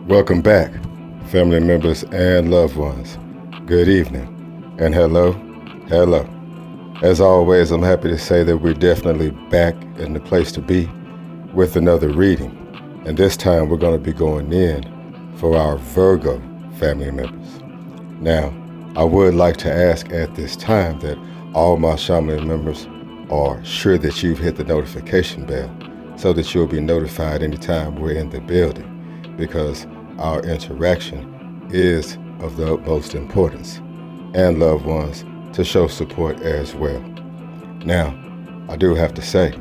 Welcome back, family members and loved ones. Good evening, and hello, hello. As always, I'm happy to say that we're definitely back in the place to be with another reading. And this time we're going to be going in for our Virgo family members. Now, I would like to ask at this time that all my Shaman members are sure that you've hit the notification bell so that you'll be notified anytime we're in the building, because our interaction is of the utmost importance, and loved ones to show support as well. Now, I do have to say,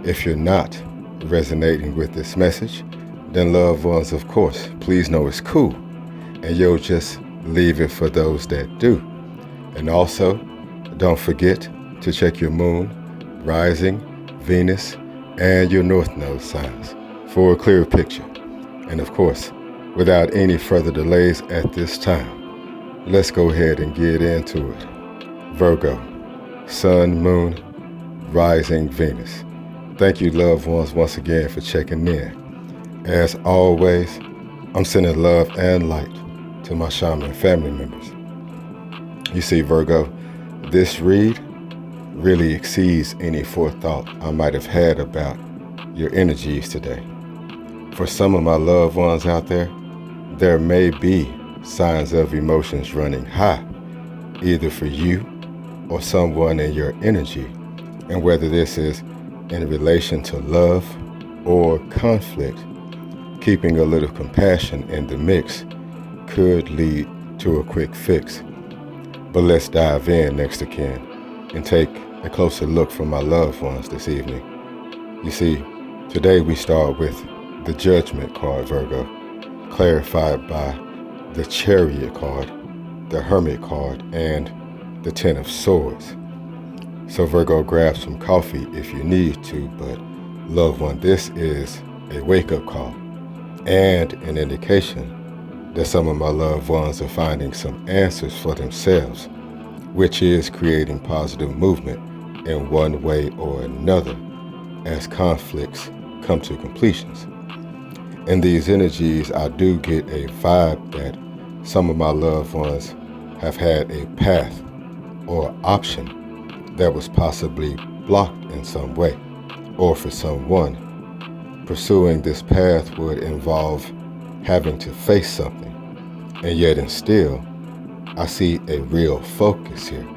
if you're not resonating with this message, then loved ones, of course, please know it's cool, and you'll just leave it for those that do. And also, don't forget to check your moon, rising, Venus, and your north node signs for a clear picture. And of course, without any further delays at this time, let's go ahead and get into it. Virgo, Sun, Moon, Rising, Venus. Thank you, loved ones, once again for checking in. As always, I'm sending love and light to my Shaman family members. You see, Virgo, this read really exceeds any forethought I might have had about your energies today. For some of my loved ones out there may be signs of emotions running high, either for you or someone in your energy, and whether this is in relation to love or conflict, keeping a little compassion in the mix could lead to a quick fix. But let's dive in, next of kin, and take a closer look from my loved ones this evening. You see, today we start with the Judgment card, Virgo, clarified by the Chariot card, the Hermit card, and the Ten of Swords. So Virgo, grab some coffee if you need to, but loved one, this is a wake-up call and an indication that some of my loved ones are finding some answers for themselves, which is creating positive movement in one way or another as conflicts come to completions. In these energies, I do get a vibe that some of my loved ones have had a path or option that was possibly blocked in some way, or for someone, pursuing this path would involve having to face something, and yet and still, I see a real focus here.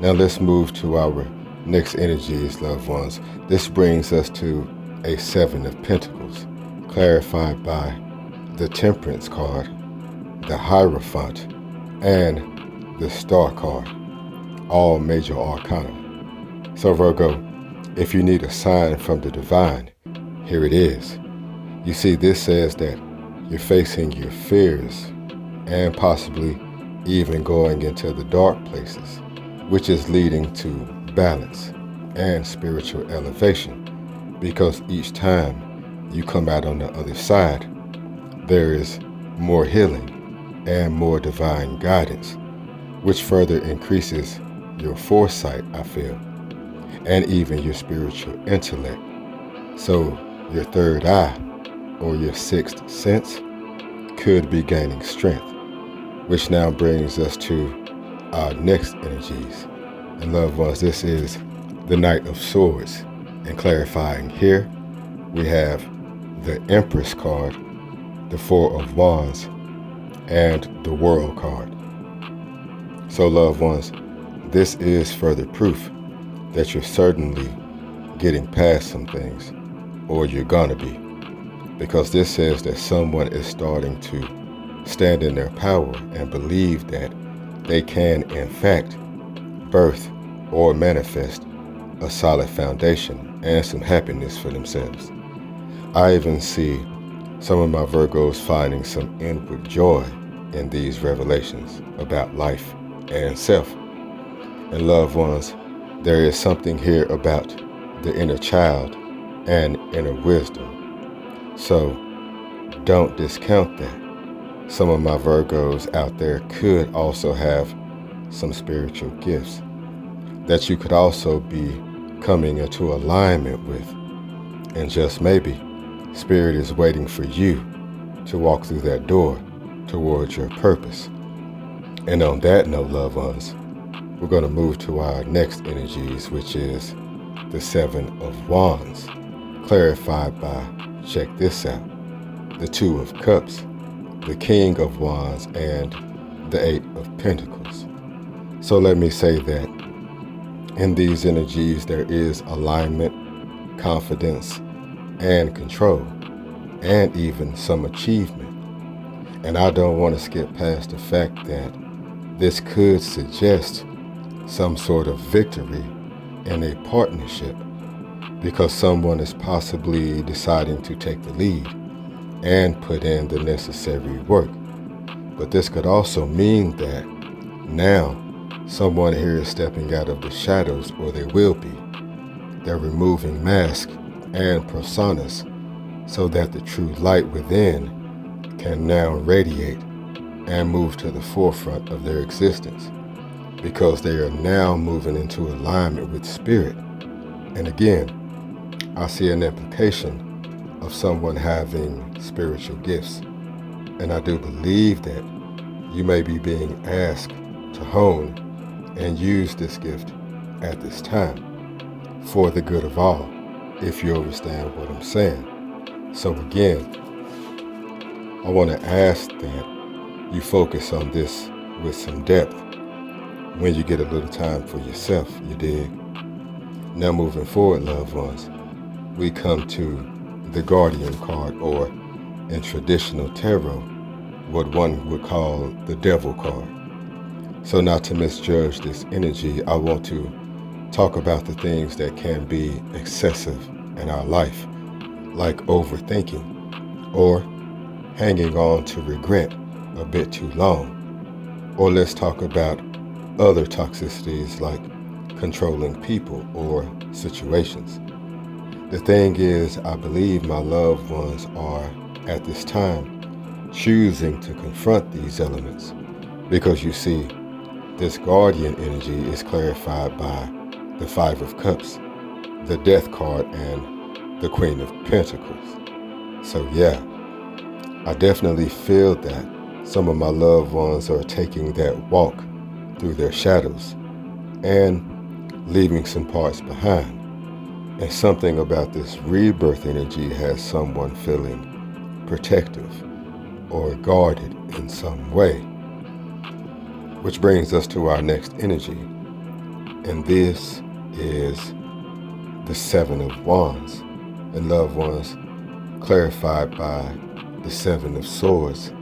Now let's move to our next energies, loved ones. This brings us to a Seven of Pentacles, clarified by the Temperance card, the Hierophant, and the Star card, all major arcana. So Virgo, if you need a sign from the divine, here it is. You see, this says that you're facing your fears and possibly even going into the dark places, which is leading to balance and spiritual elevation, because each time you come out on the other side, there is more healing and more divine guidance, which further increases your foresight, I feel, and even your spiritual intellect. So your third eye or your sixth sense could be gaining strength, which now brings us to our next energies. And loved ones, this is the Knight of Swords, and clarifying here, we have the Empress card, the Four of Wands, and the World card. So loved ones, this is further proof that you're certainly getting past some things, or you're gonna be, because this says that someone is starting to stand in their power and believe that they can, in fact, birth or manifest a solid foundation and some happiness for themselves. I even see some of my Virgos finding some inward joy in these revelations about life and self. And loved ones, there is something here about the inner child and inner wisdom. So don't discount that. Some of my Virgos out there could also have some spiritual gifts that you could also be coming into alignment with. And just maybe, Spirit is waiting for you to walk through that door towards your purpose. And on that note, loved ones, we're going to move to our next energies, which is the Seven of Wands, clarified by, check this out, the Two of Cups, the King of Wands, and the Eight of Pentacles. So let me say that in these energies there is alignment, confidence, and control, and even some achievement. And I don't want to skip past the fact that this could suggest some sort of victory in a partnership, because someone is possibly deciding to take the lead and put in the necessary work. But this could also mean that now someone here is stepping out of the shadows, or they will be. They're removing masks and personas so that the true light within can now radiate and move to the forefront of their existence, because they are now moving into alignment with spirit. And again, I see an implication of someone having spiritual gifts. And I do believe that you may be being asked to hone and use this gift at this time for the good of all, if you understand what I'm saying. So again, I want to ask that you focus on this with some depth when you get a little time for yourself, you dig? Now moving forward, loved ones, we come to the Guardian card, or in traditional tarot, what one would call the Devil card. So not to misjudge this energy, I want to talk about the things that can be excessive in our life, like overthinking, or hanging on to regret a bit too long. Or let's talk about other toxicities like controlling people or situations. The thing is, I believe my loved ones are, at this time, choosing to confront these elements, because you see, this guardian energy is clarified by the Five of Cups, the Death card, and the Queen of Pentacles. So yeah, I definitely feel that some of my loved ones are taking that walk through their shadows and leaving some parts behind. And something about this rebirth energy has someone feeling protective or guarded in some way. Which brings us to our next energy, and this is the Seven of Wands, and loved ones, clarified by the Seven of Swords,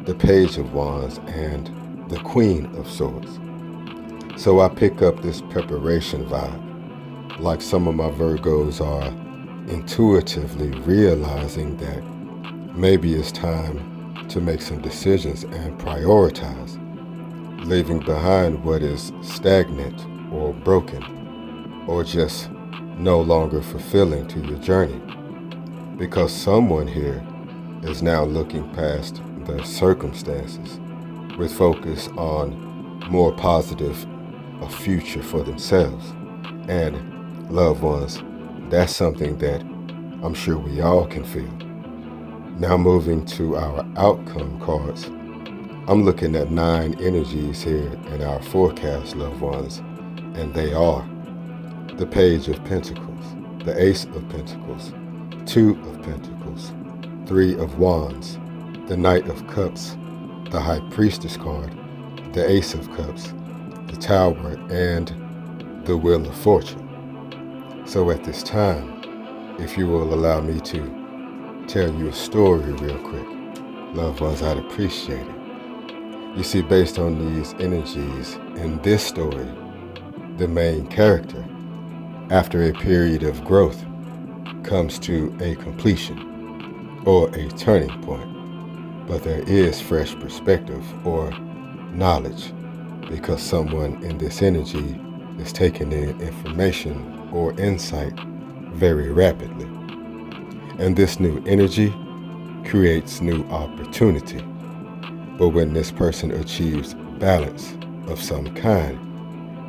the Page of Wands, and the Queen of Swords. So I pick up this preparation vibe, like some of my Virgos are intuitively realizing that maybe it's time to make some decisions and prioritize, leaving behind what is stagnant or broken, or just no longer fulfilling to your journey. Because someone here is now looking past the circumstances with focus on more positive a future for themselves. And loved ones, that's something that I'm sure we all can feel. Now moving to our outcome cards, I'm looking at 9 energies here in our forecast, loved ones, and they are the Page of Pentacles, the Ace of Pentacles, 2 of Pentacles, 3 of Wands, the Knight of Cups, the High Priestess card, the Ace of Cups, the Tower, and the Wheel of Fortune. So at this time, if you will allow me to tell you a story real quick, loved ones, I'd appreciate it. You see, based on these energies in this story, the main character, after a period of growth, comes to a completion or a turning point. But there is fresh perspective or knowledge, because someone in this energy is taking in information or insight very rapidly. And this new energy creates new opportunity. But when this person achieves balance of some kind,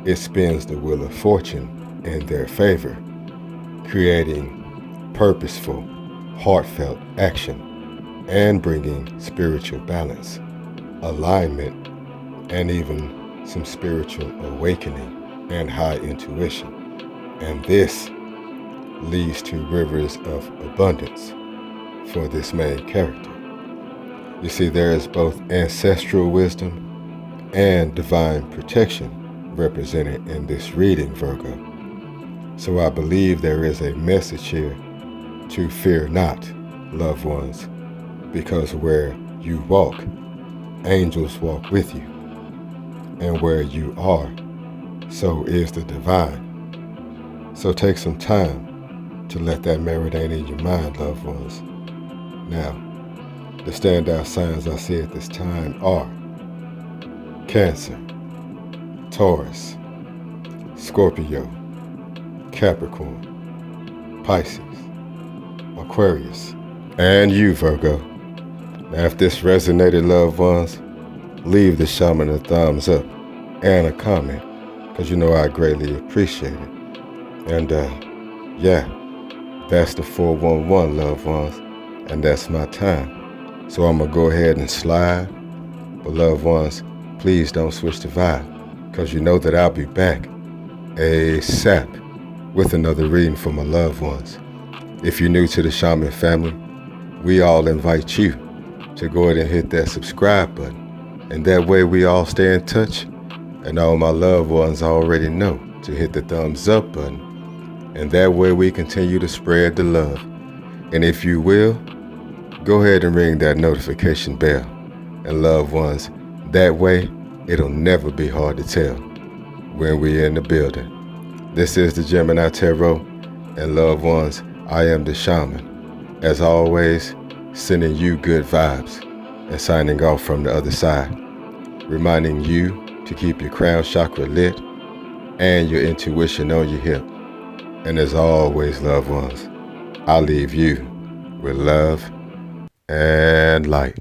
it spins the Wheel of Fortune in their favor, creating purposeful, heartfelt action. and bringing spiritual balance, alignment, and even some spiritual awakening and high intuition. And this leads to rivers of abundance for this main character. You see, there is both ancestral wisdom and divine protection represented in this reading, Virgo. So I believe there is a message here to fear not, loved ones, because where you walk, angels walk with you. And where you are, so is the divine. So take some time to let that marinate in your mind, loved ones. Now, the standout signs I see at this time are Cancer, Taurus, Scorpio, Capricorn, Pisces, Aquarius, and you, Virgo. Now, if this resonated, loved ones, leave the shaman a thumbs up and a comment, because you know I greatly appreciate it. And yeah, that's the 411, loved ones, and that's my time. So I'm going to go ahead and slide. But loved ones, please don't switch the vibe, because you know that I'll be back ASAP with another reading for my loved ones. If you're new to the Shaman family, we all invite you to go ahead and hit that subscribe button. And that way we all stay in touch. And all my loved ones already know to hit the thumbs up button. And that way we continue to spread the love. And if you will, go ahead and ring that notification bell. And loved ones, that way it'll never be hard to tell when we're in the building. This is the Gemini Tarot. And loved ones, I am the Shaman. As always, sending you good vibes and signing off from the other side, reminding you to keep your crown chakra lit and your intuition on your hip. And as always, loved ones, I'll leave you with love and light.